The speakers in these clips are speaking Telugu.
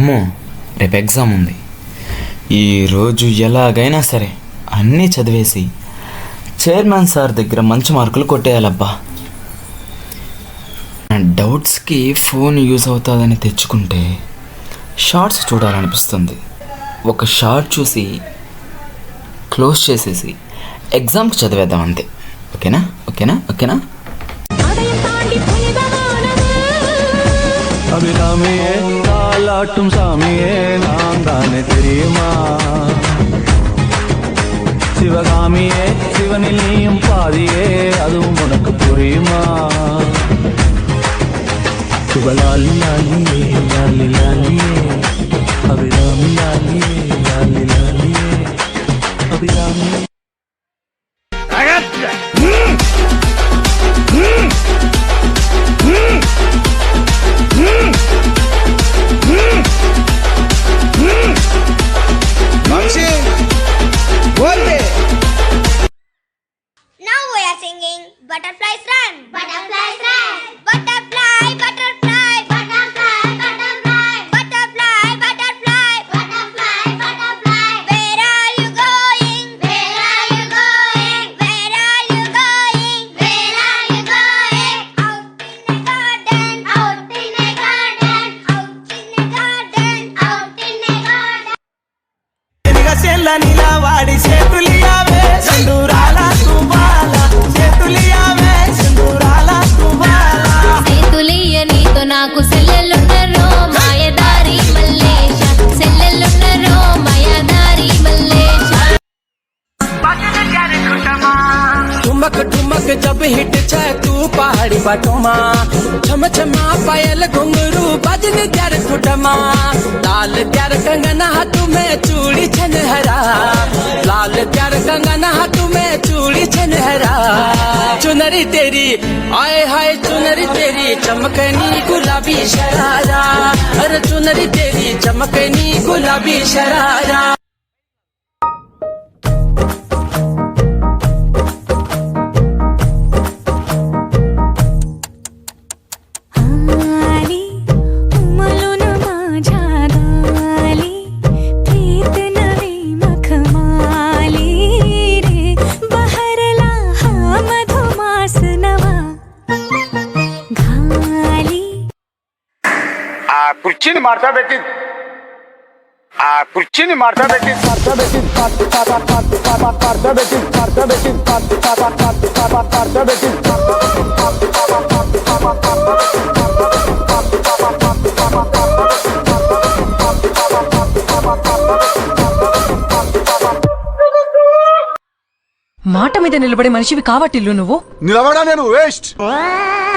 అమ్మో రేపు ఎగ్జామ్ ఉంది. ఈరోజు ఎలాగైనా సరే అన్నీ చదివేసి చైర్మన్ సార్ దగ్గర మంచి మార్కులు కొట్టేయాలబ్బా. డౌట్స్కి ఫోన్ యూజ్ అవుతుందని తెచ్చుకుంటే షార్ట్స్ చూడాలనిపిస్తుంది. ఒక షార్ట్ చూసి క్లోజ్ చేసేసి ఎగ్జామ్కి చదివేద్దాం అంతే. ఓకేనా ఓకేనా ఓకేనా. அபிராமியே தாலாட்டும் சாமியே நான் தானே தெரியுமா, சிவகாமியே சிவனில் நீயும் பாதியே அதுவும் உனக்கு புரியுமா, சிவலாலி லாலியே லாலி லாலியே அபிராமி லாலியே லாலி லாலியே Abirami. Now we are singing Butterflies Run. Butterflies run. Butterfly, butterfly, butterfly, butterfly, butterfly, butterfly, butterfly, butterfly. Where are you going? Where are you going? Where are you going? Where are you going? Out in a garden, out in a garden, out in a garden, out in a garden. చెల్ల నిలవాడి చేతులియావే సింధూరాల తువాల, చేతులియావే సింధూరాల తువాల. చేతులియ నీతో నాకు సెల్లెలున్నరో మాయదారి మల్లేశ, సెల్లెలున్నరో మాయదారి మల్లేశ. ठुमक ठुमक जब हिट जाए तू पहाड़ी पटोमा, छम छमा पायल घुंघरू बजन त्यार ठुटमा. लाल त्यार कंगना हाथ में चूड़ी छनहरा, लाल त्यार कंगना हाथ में चूड़ी छनहरा. चुनरी तेरी आए हाय चुनरी तेरी चमकनी गुलाबी शरारा, अरे चुनरी तेरी चमकनी गुलाबी शरारा. आली उमलून माझ्या गाली, प्रीत नवी मखमाली रे, बहरला हा मधुमास नवा घाली. ಆ ಕುರ್ಚಿನ ಮಾಡ್ತಾ ಬೇಕಿದ್ మాట మీద నిలబడే మనిషివి కావట్టిల్లు నువ్వు. నిలబడా నేను వేస్ట్.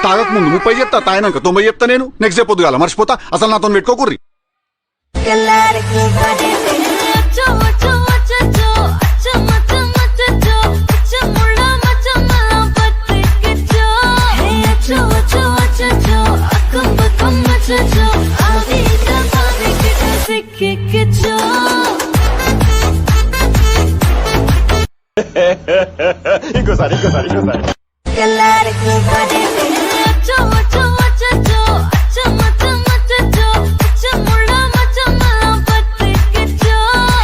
తాగక ముందు 30 చెప్తా, తాగినాక 90 చెప్తా. నేను నెక్స్ట్ డే పొద్దుగాల మర్చిపోతా. అసలు నాతో పెట్టుకోకుర్రి. అచ్చో అచ్చో అచ్చో అచ్చో మచ్చ మచ్చో అచ్చో ముళ్ళ మచ్చ మల పట్టికిచ్చో. హే అచ్చో అచ్చో అచ్చో అక్కం బక్కం మచ్చో ఆవిట పావికిట సిక్కికిచ్చో. ఇంకోసారి అచ్చో అచ్చో అచ్చో అచ్చో మచ్చ మచ్చో అచ్చో ముళ్ళ మచ్చ మల పట్టికిచ్చో.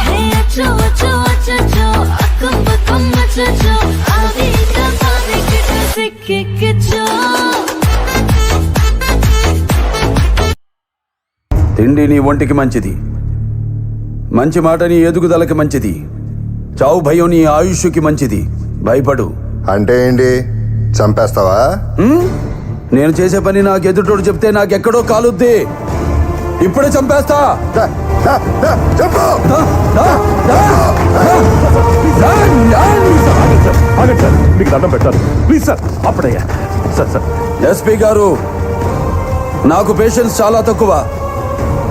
హే అచ్చో అచ్చో అచ్చో అక్కం బక్కం మచ్చో ఆవిట పావికిట సిక్కికిచ్చో. తిండి నీ ఒంటికి మంచిది, మంచి మాట నీ ఎదుగుదలకి మంచిది, చావు భయం నీ ఆయుష్కి మంచిది. భయపడు. అంటే ఏంటి, చంపేస్తావా? నేను చేసే పని నాకు ఎదుటోడు చెప్తే నాకెక్కడో కాలుద్ది. ఇప్పుడే చంపేస్తా. చెప్పు. మీకు దండం పెట్టారు ప్లీజ్ సార్. అప్పుడయ్యా సార్ సార్. ఎస్పీ గారు, నాకు పేషెన్స్ చాలా తక్కువ.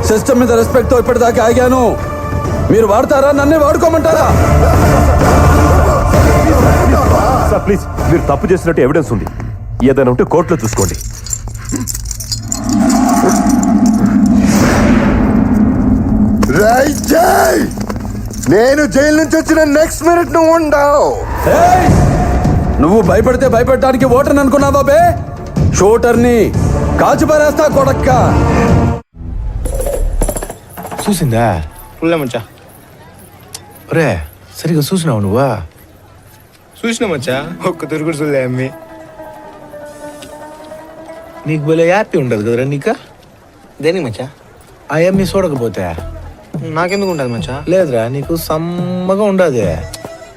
సిస్టమ్ మీద రెస్పెక్ట్తో ఇప్పటిదాకా ఆగాను. మీరు వాడతారా, నన్నే వాడుకోమంటారా? సార్ ప్లీజ్, మీరు తప్పు చేసినట్టు ఎవిడెన్స్ ఉంది. ఏదైనా ఉంటే కోర్టులో చూసుకోండి. నేను జైలు నుంచి వచ్చిన నెక్స్ట్ మినిట్ నువ్వు ఉండవు. నువ్వు భయపడితే భయపెట్టడానికి ఓటర్ని అనుకున్నావా బే? షూటర్ని కాల్చి పారేస్తా కొడక్క. చూసిందా ఫుల్లే మచ్చా. రే సరిగా చూసినావు నువ్వా? చూసిన మచ్చా, ఒక్క తిరుగుడు చూడలే అమ్మి. నీకు భలే హ్యాపీ ఉండదు కదరా నీకు? దేనికి మచ్చా? ఆ అమ్మి చూడకపోతే నాకెందుకు ఉంటుంది మచ్చా? లేదురా, నీకు సమ్మగా ఉండదు.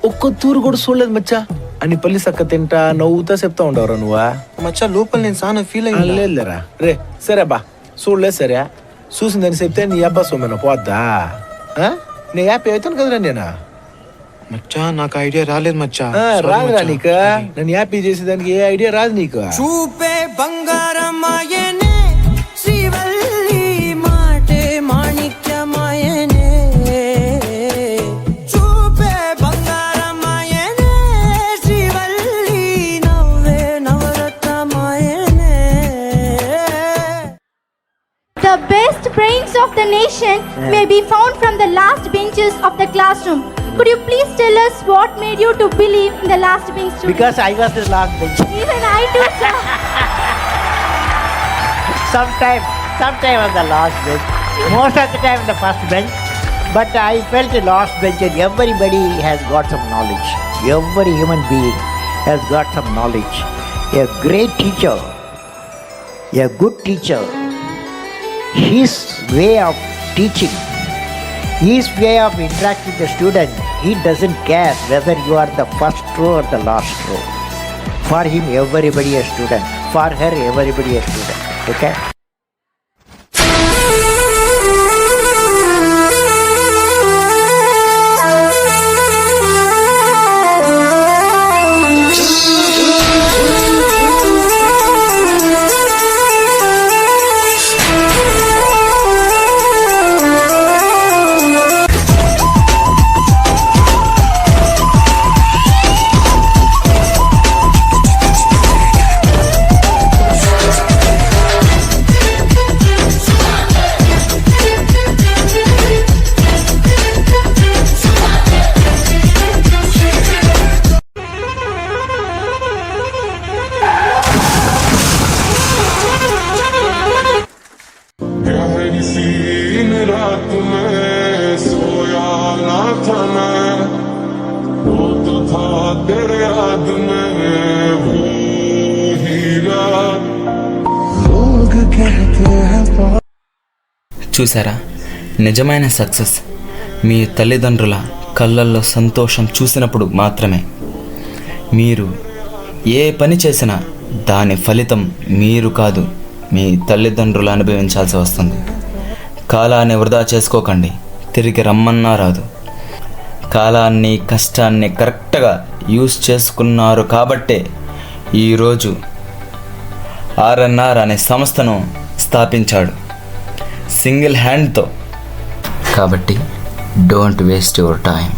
ఒక్క తూరు కూడా చూడలేదు మచ్చా. అని పల్లి సక్క తింటా నవ్వుతా చెప్తా ఉండవరా నువ్వా? మచ్చా లోపల నేను చాలా ఫీల్ అయ్యి. లేదులేరా. రే సరే బా, చూడలేదు సరే. చూసిందని చెప్తే నీ అబ్బా సొమ్మెన పోద్దా? నీ హ్యాపీ అవుతాను కదరా నేను. మచ్చా నాకు ఐడియా రాలేదు మచ్చా. రాదురా నీకు. నన్ను హ్యాపీ చేసేదానికి ఏ ఐడియా రాదు నీకు. చూపే బంగారమాయనే శ్రీవల్లి మాటే మాణిక్యమాయనే. చూపే బంగారమాయనే శ్రీవల్లి నవ్వే నవరత్నమాయనే. The best brains of the nation may be found from the last benches of the classroom. Could you please tell us what made you to believe in the last bench student? Because I was the last bench. Even I too, sir. Sometime on the last bench. Most of the time on the first bench. But I felt the last bench and everybody has got some knowledge. Every human being has got some knowledge. A great teacher, a good teacher, his way of teaching, his way of interacting with the student, he doesn't care whether you are the first row or the last row. For him, everybody a student. For her, everybody a student. Okay? చూసారా, నిజమైన సక్సెస్ మీ తల్లిదండ్రుల కళ్ళల్లో సంతోషం చూసినప్పుడు మాత్రమే. మీరు ఏ పని చేసినా దాని ఫలితం మీరు కాదు, మీ తల్లిదండ్రులు అనుభవించాల్సి వస్తుంది. కాలాన్ని వృధా చేసుకోకండి, తిరిగి రమ్మన్నా రాదు. కాలాన్ని కష్టాన్ని కరెక్ట్గా యూజ్ చేసుకున్నారు కాబట్టే ఈరోజు ఆర్ఎన్ఆర్ అనే సంస్థను స్థాపించాడు సింగిల్ హ్యాండ్తో. కాబట్టి డోంట్ వేస్ట్ యువర్ టైం.